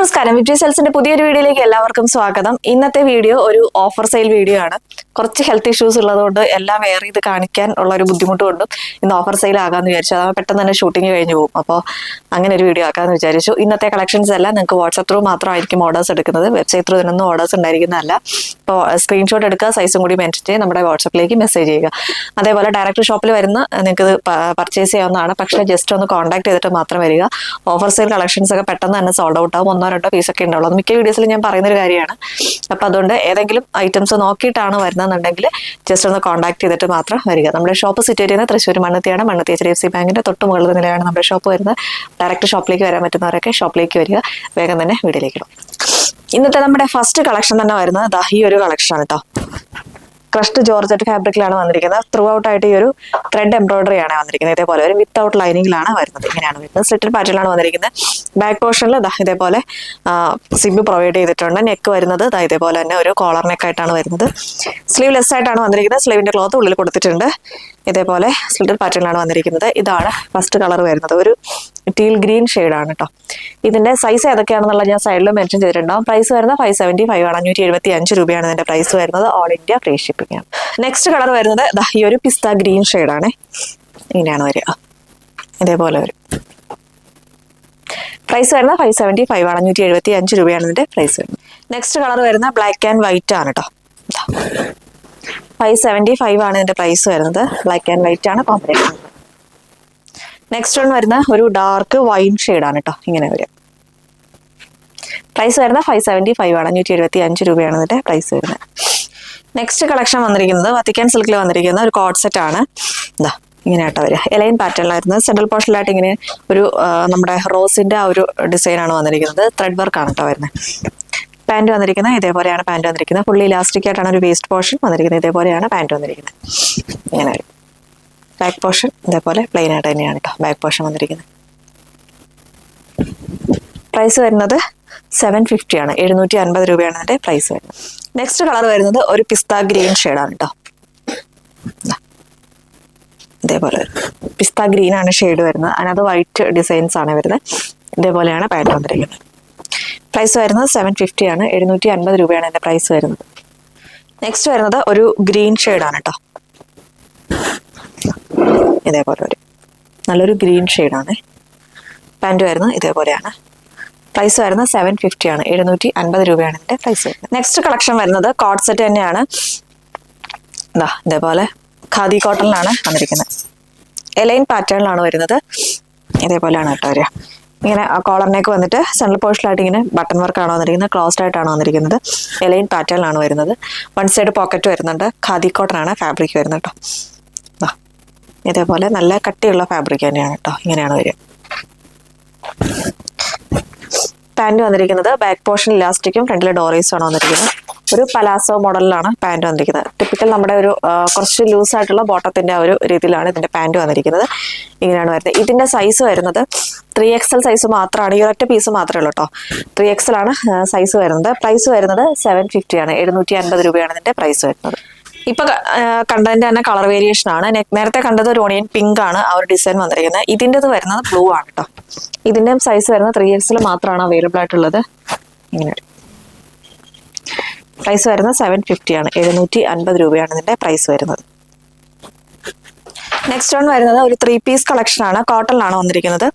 നമസ്കാരം, വിക്ടറി സെൽസിന്റെ പുതിയൊരു വീഡിയോയിലേക്ക് എല്ലാവർക്കും സ്വാഗതം. ഇന്നത്തെ വീഡിയോ ഒരു ഓഫർ സെയിൽ വീഡിയോ ആണ്. കുറച്ച് ഹെൽത്ത് ഇഷ്യൂസ് ഉള്ളതുകൊണ്ട് എല്ലാം വെയർ ചെയ്ത് കാണിക്കാൻ ഉള്ള ഒരു ബുദ്ധിമുട്ട് കൊണ്ടും ഇന്ന് ഓഫർ സെയിൽ ആകാമെന്ന് വിചാരിച്ചു. അതാ പെട്ടെന്ന് തന്നെ ഷൂട്ടിംഗ് കഴിഞ്ഞു പോകും. അപ്പോൾ അങ്ങനെ ഒരു വീഡിയോ ആക്കാമെന്ന് വിചാരിച്ചു. ഇന്നത്തെ കളക്ഷൻസ് എല്ലാം നിങ്ങൾക്ക് വാട്സ്ആപ്പ് ത്രൂ മാത്രമായിരിക്കും ഓർഡേഴ്സ് എടുക്കുന്നത്. വെബ്സൈറ്റ് ത്രൂ ഇതിനൊന്നും ഓർഡേഴ്സ് ഉണ്ടായിരിക്കുന്നതല്ല. അപ്പോൾ സ്ക്രീൻഷോട്ട് എടുക്കുക, സൈസും കൂടി മെൻഷൻ ചെയ്ത് നമ്മുടെ വാട്സ്ആപ്പിലേക്ക് മെസ്സേജ് ചെയ്യുക. അതേപോലെ ഡയറക്റ്റ് ഷോപ്പിൽ വരുന്ന നിങ്ങൾക്ക് പർച്ചേസ് ചെയ്യാവുന്നതാണ്. പക്ഷേ ജസ്റ്റ് ഒന്ന് കോൺടാക്ട് ചെയ്തിട്ട് മാത്രം വരിക. ഓഫർ സെയിൽ കളക്ഷൻസ് ഒക്കെ പെട്ടെന്ന് തന്നെ സോൾഡ് ഔട്ട് ആവും. 1-2 പീസൊക്കെ ഉണ്ടാവുള്ളൂ. അത് മിക്ക വീഡിയോസിൽ ഞാൻ പറയുന്നൊരു കാര്യമാണ്. അപ്പം അതുകൊണ്ട് ഏതെങ്കിലും ഐറ്റംസ് നോക്കിയിട്ടാണ് വരുന്നതെന്നുണ്ടെങ്കിൽ ജസ്റ്റ് ഒന്ന് കോൺടാക്ട് ചെയ്തിട്ട് മാത്രം വരിക. നമ്മുടെ ഷോപ്പ് സിറ്റ് ചെയ്യുന്നത് തൃശ്ശൂർ മണ്ണത്തിയാണ്. മണ്ണത്തി HDFC ബാങ്കിന്റെ തൊട്ട് മുകളിൽ നിലയാണ് നമ്മുടെ ഷോപ്പ് വരുന്നത്. ഡയറക്റ്റ് ഷോപ്പിലേക്ക് വരാൻ പറ്റുന്നവരൊക്കെ ഷോപ്പിലേക്ക് വരിക. വേഗം തന്നെ വീഡിയോയിലേക്ക് ഇടും. ഇന്നത്തെ നമ്മുടെ ഫസ്റ്റ് കളക്ഷൻ തന്നെ വരുന്നത് ഈ ഒരു കളക്ഷനാണ് കേട്ടോ. ക്രഷ്ഡ് ജോർജറ്റ് ഫാബ്രിക്കിലാണ് വന്നിരിക്കുന്നത്. ത്രൂ ഔട്ട് ആയിട്ട് ഈ ഒരു ത്രെഡ് എംബ്രോയിഡറി ആണ് വന്നിരിക്കുന്നത്. ഇതേപോലെ ഒരു വിത്തൗട്ട് ലൈനിങ്ങിലാണ് വരുന്നത്. ഇങ്ങനെയാണ് വരുന്നത്. സ്ലിറ്റഡ് പാറ്റേണിലാണ് വന്നിരിക്കുന്നത്. ബാക്ക് പോർഷനിൽ ഇതേപോലെ സിബ് പ്രൊവൈഡ് ചെയ്തിട്ടുണ്ട്. നെക്ക് വരുന്നത് ഇതേപോലെ തന്നെ ഒരു കോളർ നെക്ക് ആയിട്ടാണ് വരുന്നത്. സ്ലീവ് ലെസ് ആയിട്ടാണ് വന്നിരിക്കുന്നത്. സ്ലീവിന്റെ ക്ലോത്ത് ഉള്ളിൽ കൊടുത്തിട്ടുണ്ട്. ഇതേപോലെ സ്ലിറ്റഡ് പാറ്റേണിലാണ് വന്നിരിക്കുന്നത്. ഇതാണ് ഫസ്റ്റ് കളർ വരുന്നത്. ഒരു ടീൽ ഗ്രീൻ ഷെയ്ഡാണ് കേട്ടോ. ഇതിന്റെ സൈസ് ഏതൊക്കെയാണെന്നുള്ളത് ഞാൻ സൈഡിൽ മെൻഷൻ ചെയ്തിട്ടുണ്ടാവും. പ്രൈസ് വരുന്നത് 575 ആണ്. 575 രൂപയാണ് ഇതിന്റെ പ്രൈസ് വരുന്നത്. ഓൾ ഇന്ത്യ ഫ്രീ ഷിപ്പിംഗ് ആണ്. നെക്സ്റ്റ് കളർ വരുന്നത് ഈ ഒരു പിസ്ത ഗ്രീൻ ഷെയ്ഡാണ്. ഇങ്ങനെയാണ് വരിക. ഇതേപോലെ വരും. പ്രൈസ് വരുന്നത് 575 ആണ്. 575 രൂപയാണ് ഇതിന്റെ പ്രൈസ് വരുന്നത്. നെക്സ്റ്റ് കളർ വരുന്ന ബ്ലാക്ക് ആൻഡ് വൈറ്റ് ആണ് കേട്ടോ. 575 ആണ് ഇതിന്റെ പ്രൈസ് വരുന്നത്. ബ്ലാക്ക് ആൻഡ് വൈറ്റ് ആണ് കോമ്പിനേഷൻ. നെക്സ്റ്റ് വൺ വരുന്ന ഒരു ഡാർക്ക് വൈൻ ഷെയ്ഡാണ് കേട്ടോ. ഇങ്ങനെ വരിക. പ്രൈസ് വരുന്നത് 575 ആണ്. 575 രൂപയാണ് ഇതിന്റെ പ്രൈസ് വരുന്നത്. നെക്സ്റ്റ് കളക്ഷൻ വന്നിരിക്കുന്നത് വത്തിക്കാൻ സിൽക്കിൽ വന്നിരിക്കുന്ന ഒരു കോഡ് സെറ്റ് ആണ്. ഇങ്ങനെ ആട്ടോ വരിക. എലൈൻ പാറ്റേണിലായിരുന്നു. സെൻട്രൽ പോർഷനിലായിട്ട് ഇങ്ങനെ ഒരു നമ്മുടെ റോസിന്റെ ആ ഒരു ഡിസൈൻ ആണ് വന്നിരിക്കുന്നത്. ത്രെഡ് വർക്ക് ആണ് കേട്ടോ വരുന്നത്. പാൻറ് വന്നിരിക്കുന്നത് ഇതേപോലെയാണ്. പാൻറ് വന്നിരിക്കുന്നത് ഫുള്ളി ഇലാസ്റ്റിക് ആയിട്ടാണ് ഒരു വേസ്റ്റ് പോർഷൻ വന്നിരിക്കുന്നത്. ഇതേപോലെയാണ് പാൻറ് വന്നിരിക്കുന്നത്. ഇങ്ങനെ വരും. ബാക്ക് പോർഷൻ ഇതേപോലെ പ്ലെയിൻ ആയിട്ട് തന്നെയാണ് കേട്ടോ ബാക്ക് പോർഷൻ വന്നിരിക്കുന്നത്. പ്രൈസ് വരുന്നത് 750 ആണ്. 750 രൂപയാണ് അതിന്റെ പ്രൈസ് വരുന്നത്. നെക്സ്റ്റ് കളർ വരുന്നത് ഒരു പിസ്ത ഗ്രീൻ ഷെയ്ഡാണ് കേട്ടോ. ഇതേപോലെ പിസ്ത ഗ്രീൻ ആണ് ഷെയ്ഡ് വരുന്നത്. അതിനകത്ത് വൈറ്റ് ഡിസൈൻസ് ആണ് വരുന്നത്. ഇതേപോലെയാണ് പാൻറ് വന്നിരിക്കുന്നത്. പ്രൈസ് വരുന്നത് 750 ആണ്. 750 രൂപയാണ് അതിന്റെ പ്രൈസ് വരുന്നത്. നെക്സ്റ്റ് വരുന്നത് ഒരു ഗ്രീൻ ഷെയ്ഡാണ് കേട്ടോ. ഇതേപോലെ വരും. നല്ലൊരു ഗ്രീൻ ഷെയ്ഡാണ്. പാൻറ് വരുന്നത് ഇതേപോലെയാണ്. പ്രൈസ് വരുന്നത് 750 ആണ്. 750 രൂപയാണ് ഇതിന്റെ പ്രൈസ് വരുന്നത്. നെക്സ്റ്റ് കളക്ഷൻ വരുന്നത് കോഡ് സെറ്റ് തന്നെയാണ്. ഇതേപോലെ ഖാദി കോട്ടണിലാണ് വന്നിരിക്കുന്നത്. എലൈൻ പാറ്റേണിലാണ് വരുന്നത്. ഇതേപോലെയാണ് കേട്ടോ വരിക. ഇങ്ങനെ കോളറിനേക്ക് വന്നിട്ട് സെൻട്രൽ പോർഷനിലായിട്ട് ഇങ്ങനെ ബട്ടൺ വർക്കാണ് വന്നിരിക്കുന്നത്. ക്ലോസ്ഡ് ആയിട്ടാണ് വന്നിരിക്കുന്നത്. എലൈൻ പാറ്റേണിലാണ് വരുന്നത്. വൺ സൈഡ് പോക്കറ്റ് വരുന്നുണ്ട്. ഖാദി കോട്ടനാണ് ഫാബ്രിക് വരുന്നത് കേട്ടോ. ഇതേപോലെ നല്ല കട്ടിയുള്ള ഫാബ്രിക് തന്നെയാണ് കേട്ടോ. ഇങ്ങനെയാണ് വരിക. പാൻറ് വന്നിരിക്കുന്നത് ബാക്ക് പോർഷൻ ഇലാസ്റ്റിക്കും ഫ്രണ്ടിലെ ഡോറീസും ആണ് വന്നിരിക്കുന്നത്. ഒരു പലാസോ മോഡലിലാണ് പാൻറ് വന്നിരിക്കുന്നത്. ടിപ്പിക്കൽ നമ്മുടെ ഒരു കുറച്ച് ലൂസ് ആയിട്ടുള്ള ബോട്ടത്തിന്റെ ആ ഒരു രീതിയിലാണ് ഇതിന്റെ പാൻറ് വന്നിരിക്കുന്നത്. ഇങ്ങനെയാണ് വരുന്നത്. ഇതിന്റെ സൈസ് വരുന്നത് 3XL സൈസ് മാത്രമാണ്. ഈ ഒരൊറ്റ പീസ് മാത്രമേ ഉള്ളൂ കേട്ടോ. 3XL ആണ് സൈസ് വരുന്നത്. പ്രൈസ് വരുന്നത് 750 ആണ്. 750 രൂപയാണ് ഇതിന്റെ പ്രൈസ് വരുന്നത്. ഇപ്പൊ കണ്ടതിന്റെ തന്നെ കളർ വേരിയേഷൻ ആണ്. നേരത്തെ കണ്ടത് ഒരു ഓണിയൻ പിങ്ക് ആണ് ആ ഒരു ഡിസൈൻ വന്നിരിക്കുന്നത്. ഇതിൻ്റെത് വരുന്നത് ബ്ലൂ ആണ് കേട്ടോ. ഇതിന്റെ സൈസ് വരുന്നത് 3XL മാത്രമാണ് അവൈലബിൾ ആയിട്ടുള്ളത്. ഇങ്ങനെ പ്രൈസ് വരുന്നത് 750 ആണ്. 750 രൂപയാണ് ഇതിന്റെ പ്രൈസ് വരുന്നത്. നെക്സ്റ്റ് വൺ വരുന്നത് ഒരു 3 പീസ് കളക്ഷൻ ആണ്. കോട്ടണിലാണ് വന്നിരിക്കുന്നത്.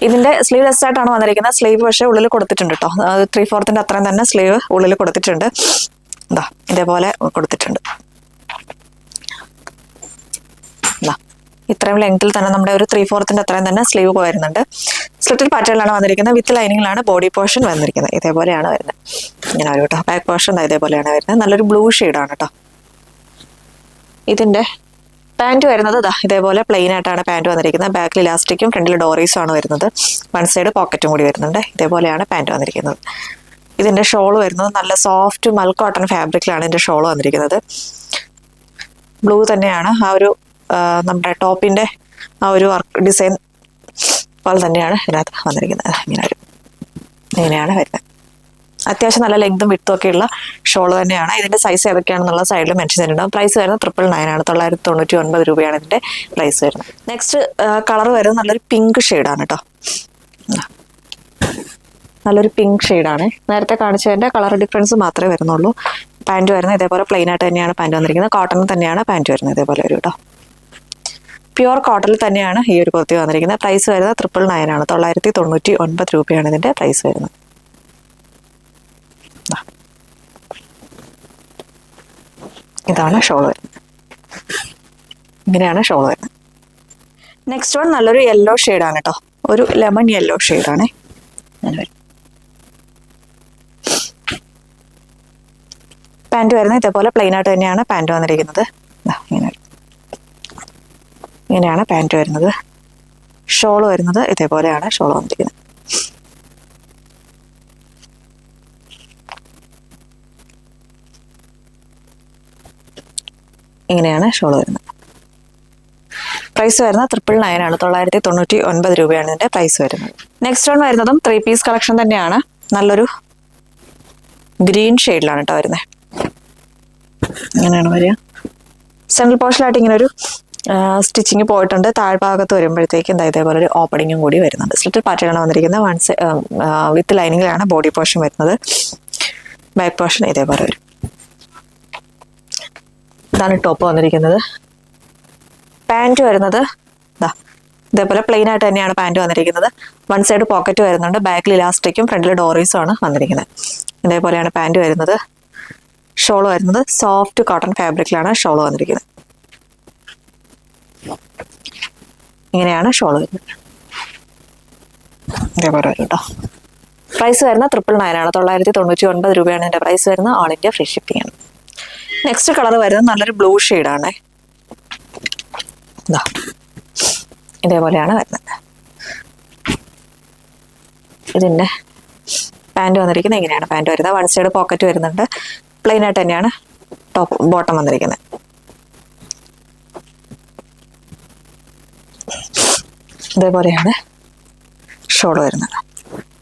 ഇതിന്റെ സ്ലീവ് ലെസ് ആയിട്ടാണ് വന്നിരിക്കുന്നത്. സ്ലീവ് പക്ഷേ ഉള്ളിൽ കൊടുത്തിട്ടുണ്ട് കേട്ടോ. 3/4 അത്രയും തന്നെ സ്ലീവ് ഉള്ളിൽ കൊടുത്തിട്ടുണ്ട്. ഇതേപോലെ കൊടുത്തിട്ടുണ്ട്. ഇത്രയും ലെങ്ത്തിൽ തന്നെ നമ്മുടെ ഒരു 3/4 അത്രയും തന്നെ സ്ലീവ് വരുന്നുണ്ട്. സ്ലിറ്റഡ് പാറ്റേണിലാണ് വന്നിരിക്കുന്നത്. വിത്ത് ലൈനിങ്ങിലാണ് ബോഡി പോർഷൻ വന്നിരിക്കുന്നത്. ഇതേപോലെയാണ് വരുന്നത്. ഇങ്ങനെ ഒരു കേട്ടോ. ബാക്ക് പോർഷൻ ഇതേപോലെയാണ് വരുന്നത്. നല്ലൊരു ബ്ലൂ ഷെയ്ഡാണ് കേട്ടോ. ഇതിന്റെ പാൻറ് വരുന്നത് ഇതേപോലെ പ്ലെയിൻ ആയിട്ടാണ് പാൻറ് വന്നിരിക്കുന്നത്. ബാക്കിൽ ഇലാസ്റ്റിക്കും ഫ്രണ്ടിൽ ഡോറീസും ആണ് വരുന്നത്. വൺ സൈഡ് പോക്കറ്റും കൂടി വരുന്നുണ്ട്. ഇതേപോലെയാണ് പാൻറ് വന്നിരിക്കുന്നത്. ഇതിന്റെ ഷോൾ വരുന്നത് നല്ല സോഫ്റ്റ് മൽ കോട്ടൺ ഫാബ്രിക്കിലാണ് ഇതിന്റെ ഷോൾ വന്നിരിക്കുന്നത്. ബ്ലൂ തന്നെയാണ് ആ ഒരു നമ്മുടെ ടോപ്പിന്റെ ആ ഒരു വർക്ക് ഡിസൈൻ പോലെ തന്നെയാണ് ഇതിനകത്ത് വന്നിരിക്കുന്നത്. ഇങ്ങനെയാണ് വരുന്നത്. അത്യാവശ്യം നല്ല ലെങ്തും വിട്ടും ഒക്കെയുള്ള ഷോൾ തന്നെയാണ്. ഇതിന്റെ സൈസ് ഏതൊക്കെയാണെന്നുള്ള സൈഡിൽ മെൻഷൻ ചെയ്തിട്ടുണ്ടാവും. പ്രൈസ് വരുന്നത് 999 ആണ്. 999 രൂപയാണ് ഇതിന്റെ പ്രൈസ് വരുന്നത്. നെക്സ്റ്റ് കളർ വരുന്നത് നല്ലൊരു പിങ്ക് ഷെയ്ഡാണ് കേട്ടോ. നല്ലൊരു പിങ്ക് ഷെയ്ഡാണ്. നേരത്തെ കാണിച്ചതിൻ്റെ കളർ ഡിഫറൻസ് മാത്രമേ വരുന്നുള്ളൂ. പാൻറ്റ് വരുന്നത് ഇതേപോലെ പ്ലെയിൻ ആയിട്ട് തന്നെയാണ് പാൻറ്റ് വന്നിരിക്കുന്നത്. കോട്ടണിൽ തന്നെയാണ് പാൻറ്റ് വരുന്നത്. ഇതേപോലെ ഒരു കേട്ടോ, പ്യുവർ കോട്ടണിൽ തന്നെയാണ് ഈ ഒരു കുർത്തി വന്നിരിക്കുന്നത്. പ്രൈസ് വരുന്നത് 999 ആണ്. 999 രൂപയാണ് ഇതിൻ്റെ പ്രൈസ് വരുന്നത്. ഇതാണ് ഷോൾ വരുന്നത്. ഇങ്ങനെയാണ് ഷോൾ വരുന്നത്. നെക്സ്റ്റ് വൺ നല്ലൊരു യെല്ലോ ഷെയ്ഡാണ് കേട്ടോ, ഒരു ലെമൺ യെല്ലോ ഷെയ്ഡാണ്. പാൻറ്റ് വരുന്നത് ഇതേപോലെ പ്ലെയിൻ ആയിട്ട് തന്നെയാണ് പാൻറ്റ് വന്നിരിക്കുന്നത്. ഇങ്ങനെയാണ് പാൻറ്റ് വരുന്നത്. ഷോൾ വരുന്നത് ഇതേപോലെയാണ് ഷോൾ വന്നിരിക്കുന്നത്. ഇങ്ങനെയാണ് ഷോൾ വരുന്നത്. പ്രൈസ് വരുന്നത് 999 ആണ്. 999 രൂപയാണ് ഇതിന്റെ പ്രൈസ് വരുന്നത്. നെക്സ്റ്റ് വൺ വരുന്നതും 3 പീസ് കളക്ഷൻ തന്നെയാണ്. നല്ലൊരു ഗ്രീൻ ഷെയ്ഡിലാണ് കേട്ടോ വരുന്നത്. ഇങ്ങനെയാണ് വരിക. സെൻട്രൽ പോർഷനിലായിട്ട് ഇങ്ങനെ ഒരു സ്റ്റിച്ചിങ് പോയിട്ടുണ്ട്. താഴ്ഭാഗത്ത് വരുമ്പോഴത്തേക്കും ഇതേപോലെ ഒരു ഓപ്പണിങ്ങും കൂടി വരുന്നുണ്ട്. സ്ലിറ്റഡ് പാറ്റേണാണ് വന്നിരിക്കുന്നത്. വിത്ത് ലൈനിങ്ങിലാണ് ബോഡി പോർഷൻ വരുന്നത്. ബാക്ക് പോർഷൻ ഇതേപോലെ വരും. ഇതാണ് ടോപ്പ് വന്നിരിക്കുന്നത്. പാൻറ്റ് വരുന്നത് ഇതേപോലെ പ്ലെയിൻ ആയിട്ട് തന്നെയാണ് പാൻറ്റ് വന്നിരിക്കുന്നത്. വൺ സൈഡ് പോക്കറ്റ് വരുന്നുണ്ട്. ബാക്കിൽ ഇലാസ്റ്റിക്കും ഫ്രണ്ടിൽ ഡോറീസും ആണ് വന്നിരിക്കുന്നത്. ഇതേപോലെയാണ് പാൻറ്റ് വരുന്നത്. ഷോൾ വരുന്നത് സോഫ്റ്റ് കോട്ടൺ ഫാബ്രിക്കിലാണ് ഷോൾ വന്നിരിക്കുന്നത്. ഇങ്ങനെയാണ് ഷോൾ വരുന്നത്. ഇതേപോലെ വരും കേട്ടോ. പ്രൈസ് വരുന്നത് 999 ആണ്. 999 രൂപയാണ് ഇതിന്റെ പ്രൈസ് വരുന്നത്. ഓൾ ഇന്ത്യ ഫ്രീ ഷിപ്പിംഗ് ആണ്. നെക്സ്റ്റ് കളർ വരുന്നത് നല്ലൊരു ബ്ലൂ ഷെയ്ഡാണ്. ഇതേപോലെയാണ് വരുന്നത്. ഇതിന്റെ പാൻറ് വന്നിരിക്കുന്നത് ഇങ്ങനെയാണ് പാൻറ് വരുന്നത്. വൺ സൈഡ് പോക്കറ്റ് വരുന്നുണ്ട്. പ്ലെയിൻ ആയിട്ട് തന്നെയാണ് ടോപ്പ് ബോട്ടം വന്നിരിക്കുന്നത്. ഇതേപോലെയാണ് ഷോൾ വരുന്നത്.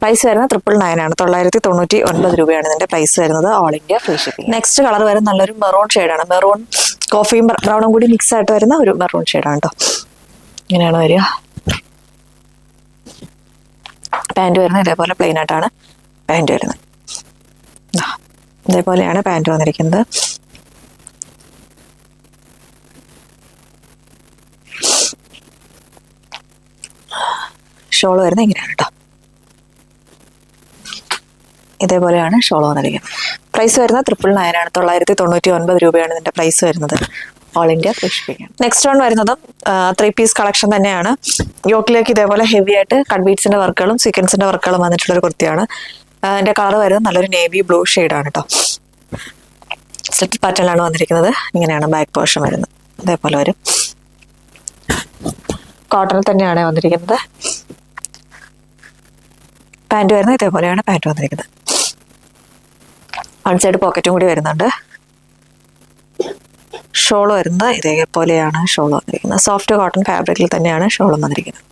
പ്രൈസ് വരുന്നത് 999 ആണ്. 999 രൂപയാണ് ഇതിന്റെ പ്രൈസ് വരുന്നത്. All India free shipping. Next colour വരുന്നത് നല്ലൊരു മെറൂൺ ഷെയ്ഡാണ്. മെറൂൺ കോഫിയും ബ്രൗണും കൂടി മിക്സ് ആയിട്ട് വരുന്ന ഒരു മെറൂൺ ഷെയ്ഡാണ് കേട്ടോ. ഇങ്ങനെയാണ് വരിക. പാൻറ് വരുന്നത് ഇതേപോലെ പ്ലെയിൻ ആയിട്ടാണ് പാൻറ് വരുന്നത്. ഇതേപോലെയാണ് പാൻറ് വന്നിരിക്കുന്നത്. ഷോൾ വരുന്നത് ഇങ്ങനെയാണ് കേട്ടോ. ഇതേപോലെയാണ് ഷോൾ വന്നിരിക്കുന്നത്. പ്രൈസ് വരുന്നത് 999 ആണ്. 999 രൂപയാണ് ഇതിന്റെ പ്രൈസ് വരുന്നത്. ഓൾ ഇന്ത്യ ഫ്രീ ഷിപ്പിംഗ് ആണ്. നെക്സ്റ്റ് വൺ വരുന്നതും 3 പീസ് കളക്ഷൻ തന്നെയാണ്. യോക്കിലേക്ക് ഇതേപോലെ ഹെവി ആയിട്ട് കട്ട് ബീഡ്സിന്റെ വർക്കുകളും സീക്വൻസിന്റെ വർക്കുകളും വന്നിട്ടുള്ള ഒരു കുർത്തിയാണ്. അതിന്റെ കളർ വരുന്നത് നല്ലൊരു നേവി ബ്ലൂ ഷെയ്ഡാണ് കേട്ടോ. സ്ലിറ്റ് പാറ്റേണിലാണ് വന്നിരിക്കുന്നത്. ഇങ്ങനെയാണ് ബാക്ക് പോർഷൻ വരുന്നത്. ഇതേപോലെ വരും. കോട്ടണിൽ തന്നെയാണ് വന്നിരിക്കുന്നത്. പാൻറ് വരുന്നത് ഇതേപോലെയാണ് പാൻറ് വന്നിരിക്കുന്നത്. വൺ സൈഡ് പോക്കറ്റും കൂടി വരുന്നുണ്ട്. ഷോൾ വരുന്നത് ഇതേപോലെയാണ് ഷോൾ വന്നിരിക്കുന്നത്. സോഫ്റ്റ് കോട്ടൺ ഫാബ്രിക്കിൽ തന്നെയാണ് ഷോളും വന്നിരിക്കുന്നത്.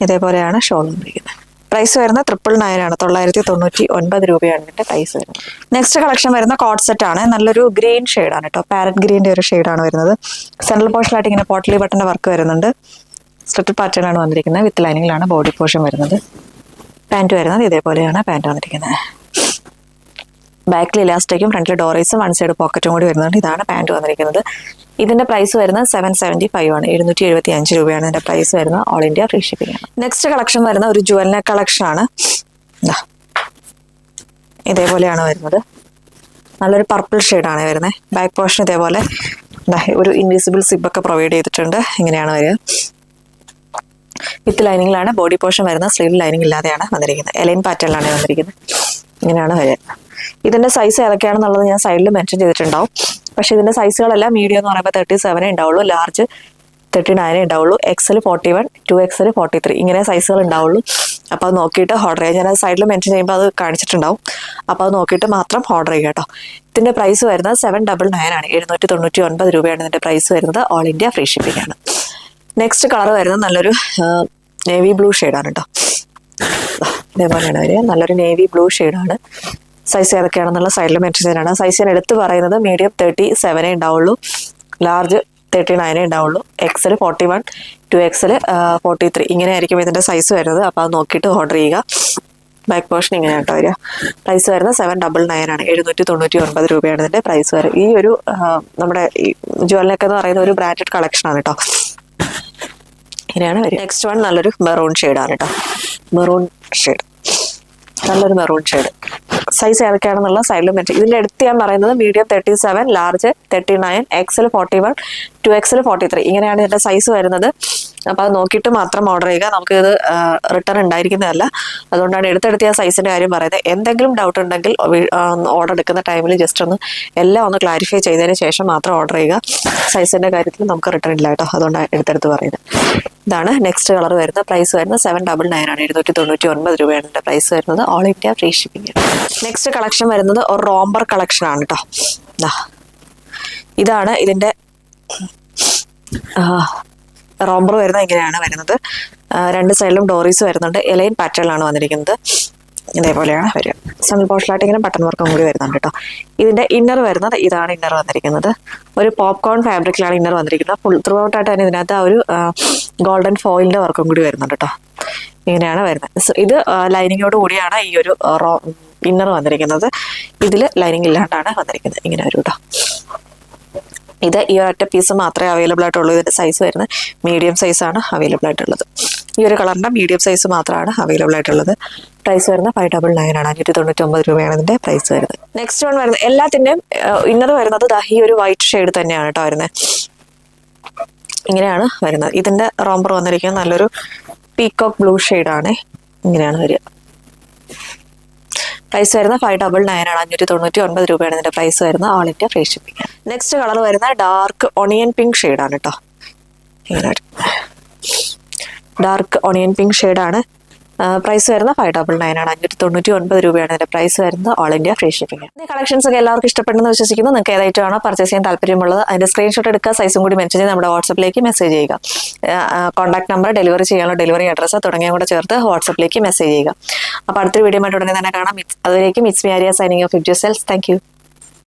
ഇതേപോലെയാണ് ഷോൾ വന്നിരിക്കുന്നത്. പ്രൈസ് വരുന്നത് 999 ആണ്. 999 രൂപയാണ് ഇതിന്റെ പ്രൈസ് വരുന്നത്. നെക്സ്റ്റ് കളക്ഷൻ വരുന്ന കോട്ട് സെറ്റ് ആണ്. നല്ലൊരു ഗ്രീൻ ഷെയ്ഡാണ് കേട്ടോ. പാരറ്റ് ഗ്രീൻ്റെ ഒരു ഷെയ്ഡാണ് വരുന്നത്. സെൻട്രൽ പോർഷനിലായിട്ട് ഇങ്ങനെ പോട്ട്ലി ബട്ടന്റെ വർക്ക് വരുന്നുണ്ട്. സ്ലിറ്റ് പാറ്റേൺ ആണ് വന്നിരിക്കുന്നത്. വിത്ത് ലൈനിങ്ങിലാണ് ബോഡി പോർഷൻ വരുന്നത്. പാൻറ് വരുന്നത് ഇതേപോലെയാണ് പാൻറ് വന്നിരിക്കുന്നത്. ബാക്കിൽ ഇലാസ്റ്റിക്കും ഫ്രണ്ടിൽ ഡോറീസും വൺ സൈഡ് പോക്കറ്റും കൂടി വരുന്നുണ്ട്. ഇതാണ് പാൻറ് വന്നിരിക്കുന്നത്. ഇതിന്റെ പ്രൈസ് വരുന്നത് 775 ആണ്. 775 രൂപയാണ് ഇതിന്റെ പ്രൈസ് വരുന്നത്. ഓൾ ഇന്ത്യ ഫ്രീ ഷിപ്പിംഗ് ആണ്. നെക്സ്റ്റ് കളക്ഷൻ വരുന്ന ഒരു ജുവൽ നെക്ക് കളക്ഷൻ ആണ്. ഇതേപോലെയാണ് വരുന്നത്. നല്ലൊരു പർപ്പിൾ ഷെയ്ഡാണ് വരുന്നത്. ബാക്ക് പോർഷൻ ഇതേപോലെ ഒരു ഇൻവിസിബിൾ സിബൊക്കെ പ്രൊവൈഡ് ചെയ്തിട്ടുണ്ട്. ഇങ്ങനെയാണ് വരിക. വിത്ത് ലൈനിങ്ങിലാണ് ബോഡി പോർഷൻ വരുന്നത്. സ്ലീവ് ലൈനിങ് ഇല്ലാതെയാണ് വന്നിരിക്കുന്നത്. എലൈൻ പാറ്റേണിലാണ് വന്നിരിക്കുന്നത്. ഇങ്ങനെയാണ് വരിക. ഇതിന്റെ സൈസ് ഏതൊക്കെയാണെന്നുള്ളത് ഞാൻ സൈഡിൽ മെൻഷൻ ചെയ്തിട്ടുണ്ടാവും. പക്ഷെ ഇതിന്റെ സൈസുകളെല്ലാം മീഡിയം എന്ന് പറയുമ്പോൾ 37 ഉണ്ടാവുള്ളൂ, ലാർജ് 39 ഉണ്ടാവുള്ളൂ, XL 41, 2XL 43 ഇങ്ങനെ സൈസുകൾ ഉണ്ടാവുള്ളൂ. അപ്പോൾ അത് നോക്കിയിട്ട് ഓർഡർ ചെയ്യുക. ഞാൻ അത് സൈഡിൽ മെൻഷൻ ചെയ്യുമ്പോൾ അത് കാണിച്ചിട്ടുണ്ടാവും. അപ്പോൾ അത് നോക്കിയിട്ട് മാത്രം ഓർഡർ ചെയ്യുക കേട്ടോ. ഇതിന്റെ പ്രൈസ് വരുന്നത് 799 ആണ്. 799 രൂപയാണ് ഇതിന്റെ പ്രൈസ് വരുന്നത്. ഓൾ ഇന്ത്യ ഫ്രീ ഷിപ്പിംഗ് ആണ്. നെക്സ്റ്റ് കളർ വരുന്നത് നല്ലൊരു നേവി ബ്ലൂ ഷെയ്ഡാണ് കേട്ടോ. ഇതേപോലെയാണ് വരിക. നല്ലൊരു നേവി ബ്ലൂ ഷെയ്ഡാണ്. സൈസ് ഏതൊക്കെയാണെന്നുള്ള സൈഡിൽ മെൻഷൻ ചെയ്യാനാണ്. സൈസ് ഞാൻ എടുത്ത് പറയുന്നത് മീഡിയം 37 ഉണ്ടാവുള്ളൂ, ലാർജ് 39 ഉണ്ടാവുള്ളൂ. XL 41, 2XL 43 ഇങ്ങനെയായിരിക്കും ഇതിൻ്റെ സൈസ് വരുന്നത്. അപ്പോൾ അത് നോക്കിയിട്ട് ഓർഡർ ചെയ്യുക. ബാക്ക് പോർഷൻ ഇങ്ങനെ കേട്ടോ വരിക. പ്രൈസ് വരുന്നത് 799 ആണ്. 799 രൂപയാണ് ഇതിൻ്റെ പ്രൈസ് വരും. ഈ ഒരു നമ്മുടെ ഈ ജ്വല്ലൊക്കെ എന്ന് പറയുന്ന ഒരു ബ്രാൻഡഡ് കളക്ഷനാണ് കേട്ടോ. ഇങ്ങനെയാണ് വരിക. നെക്സ്റ്റ് വൺ നല്ലൊരു മെറൂൺ ഷെയ്ഡാണ് കേട്ടോ. മെറൂൺ ഷെയ്ഡ്, നല്ലൊരു മെറൂൺ ഷെയ്ഡ്. സൈസ് ഏതൊക്കെയാണെന്നുള്ള സൈഡിലും പറ്റും. ഇതിൻ്റെ അടുത്ത് ഞാൻ പറയുന്നത് മീഡിയം 37, ലാർജ് 39, XL 41, 2XL 43 ഇങ്ങനെയാണ് ഇതിൻ്റെ സൈസ് വരുന്നത്. അപ്പോൾ അത് നോക്കിയിട്ട് മാത്രം ഓർഡർ ചെയ്യുക. നമുക്കിത് റിട്ടേൺ ഉണ്ടായിരിക്കുന്നതല്ല. അതുകൊണ്ടാണ് എടുത്തെടുത്ത് ആ സൈസിൻ്റെ കാര്യം പറയുന്നത്. എന്തെങ്കിലും ഡൗട്ട് ഉണ്ടെങ്കിൽ ഓർഡർ എടുക്കുന്ന ടൈമിൽ ജസ്റ്റ് ഒന്ന് എല്ലാം ഒന്ന് ക്ലാരിഫൈ ചെയ്തതിന് ശേഷം മാത്രം ഓർഡർ ചെയ്യുക. സൈസിൻ്റെ കാര്യത്തിൽ നമുക്ക് റിട്ടേൺ ഇല്ല കേട്ടോ. അതുകൊണ്ടാണ് എടുത്തെടുത്ത് പറയുന്നത്. ഇതാണ് നെക്സ്റ്റ് കളർ വരുന്നത്. പ്രൈസ് വരുന്നത് 799 ആണ്. 799 രൂപയാണ് ഇതിൻ്റെ പ്രൈസ് വരുന്നത്. All India free shipping. Next collection വരുന്നത് ഒരു റോംബർ കളക്ഷൻ ആണ് കേട്ടോ. ഇതാണ് ഇതിൻ്റെ റോംബർ വരുന്നത്. ഇങ്ങനെയാണ് വരുന്നത്. രണ്ട് സൈഡിലും ഡോറീസ് വരുന്നുണ്ട്. എലൈൻ പാറ്റേണിലാണ് വന്നിരിക്കുന്നത്. ഇതേപോലെയാണ് വരിക. സെൻട്രൽ പോർഷനിലായിട്ട് ഇങ്ങനെ ബട്ടൺ വർക്കും കൂടി വരുന്നുണ്ട് കേട്ടോ. ഇതിൻ്റെ ഇന്നർ വരുന്നത് ഇതാണ്. ഇന്നർ വന്നിരിക്കുന്നത് ഒരു പോപ്കോൺ ഫാബ്രിക്കിലാണ് ഇന്നർ വന്നിരിക്കുന്നത്. ഫുൾ ത്രൂ ഔട്ടായിട്ട് തന്നെ ഇതിനകത്ത് ആ ഒരു ഗോൾഡൻ ഫോയിലിൻ്റെ വർക്കും കൂടി വരുന്നുണ്ട് കേട്ടോ. ഇങ്ങനെയാണ് വരുന്നത്. ഇത് ലൈനിങ്ങോട് കൂടിയാണ് ഈ ഒരു ഇന്നർ വന്നിരിക്കുന്നത്. ഇതിൽ ലൈനിങ് ഇല്ലാണ്ടാണ് വന്നിരിക്കുന്നത്. ഇങ്ങനെ വരും കേട്ടോ. ഇത് ഈ ഒറ്റ പീസ് മാത്രമേ അവൈലബിൾ ആയിട്ടുള്ളൂ. ഇതിൻ്റെ സൈസ് വരുന്നത് മീഡിയം സൈസാണ് അവൈലബിൾ ആയിട്ടുള്ളത്. ഈ ഒരു കളറിൻ്റെ മീഡിയം സൈസ് മാത്രമാണ് അവൈലബിൾ ആയിട്ടുള്ളത്. പ്രൈസ് വരുന്നത് 599 ആണ്. 599 രൂപയാണ് ഇതിൻ്റെ പ്രൈസ് വരുന്നത്. നെക്സ്റ്റ് വൺ വരുന്നത് എല്ലാത്തിൻ്റെയും ഇന്നർ വരുന്നത് ഈ ഒരു വൈറ്റ് ഷെയ്ഡ് തന്നെയാണ് കേട്ടോ വരുന്നത്. ഇങ്ങനെയാണ് വരുന്നത്. ഇതിൻ്റെ റോംബർ വന്നിരിക്കുന്നത് നല്ലൊരു പീകോക്ക് ബ്ലൂ ഷെയ്ഡാണ്. ഇങ്ങനെയാണ് വരിക. പ്രൈസ് വരുന്നത് 599 ആണ്. 599 രൂപയാണ് ഇതിൻ്റെ പ്രൈസ് വരുന്നത്. All India free shipping. Next colour വരുന്നത് ഡാർക്ക് ഒണിയൻ പിങ്ക് ഷെയ്ഡാണ് കേട്ടോ. ഇങ്ങനെ ഡാർക്ക് ഒണിയൻ പിങ്ക് ഷെയ്ഡാണ്. പ്രൈസ് വരുന്നത് 599 ആണ്. 599 രൂപയാണ് ഇതിൻ്റെ പ്രൈസ് വരുന്നത്. All India free shipping. ഈ കളക്ഷൻസ് ഒക്കെ എല്ലാവർക്കും ഇഷ്ടപ്പെടുന്നു വിശ്വസിക്കുന്നു. നിങ്ങൾക്ക് ഏതായിട്ടാണോ പർച്ചേസ് ചെയ്യാൻ താല്പര്യമുള്ളത് അതിൻ്റെ സ്ക്രീൻഷോട്ട് എടുക്കുക. സൈസും കൂടി മെൻഷൻ ചെയ്ത് നമ്മുടെ വാട്സപ്പിലേക്ക് മെസ്സേജ് ചെയ്യുക. കോൺടാക്ട് നമ്പർ, ഡെലിവറി ചെയ്യാനുള്ള ഡെലിവറി അഡ്രസ്സ് തുടങ്ങിയ കൂടെ ചേർത്ത് വാട്സപ്പിലേക്ക് മെസ്സേജ് ചെയ്യുക. അപ്പോൾ അടുത്തൊരു വീഡിയോ ആയിട്ട് ഉടനെ തന്നെ കാണാം. അതുവരേക്കും it's me Arya signing off. It yourself. Thank you.